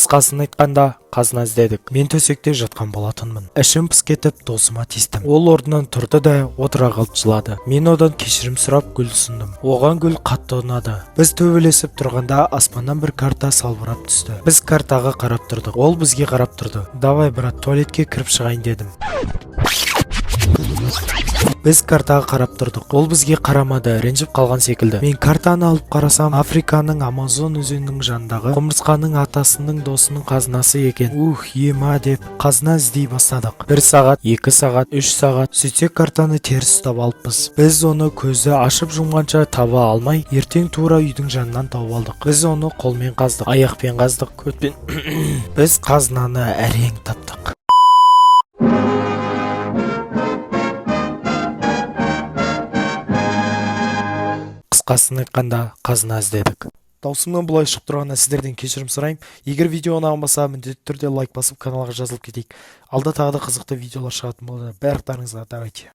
Қысқасын айтқанда, қазына іздедік. Мен төсекте жатқан болатынмын. Ішім пыс кетіп, досыма тиістім. Ол орнынан тұрды да отыра қалып жылады. Мен одан кешірім сұрап гүл ұсындым. Оған гүл қатты ұнады. Біз төбелесіп тұрғанда аспаннан бір карта салбырап түсті. Біз картаға қарап тұрдық. Ол бізге қарап тұрды. Давай, брат, туалетке кіріп шығайын дедім. Біз картаға қарап тұрдық. Ол бізге қарамады, ренжіп қалған секілді. Мен картаны алып қарасам, Африканың Амазон өзенінің жанындағы құмырсқаның атасының досының қазынасы екен. Ема деп қазына іздей бастадық. 1 сағат, 2 сағат, 3 сағат. Сөйтсек картаны теріс ұстап алыппыз. Біз оны көзі ашып жұмғанша таба алмай, ертең тура үйдің жанынан тауып алдық. Біз оны қолмен қаздық, аяқпен қаздық, көтпен. Біз қазынаны әрең таптық. Қысқасын айтқанда, қазына іздедік. Даусымнан бұлай шығып тұрғанына сіздерден кешірім сұраймын. Егер видео ұнаған болса, міндетті түрде лайк басып каналға жазылып кетейік. Алда тағы да қызықты видеолар шығатын болады. Барлықтарыңызға давайте.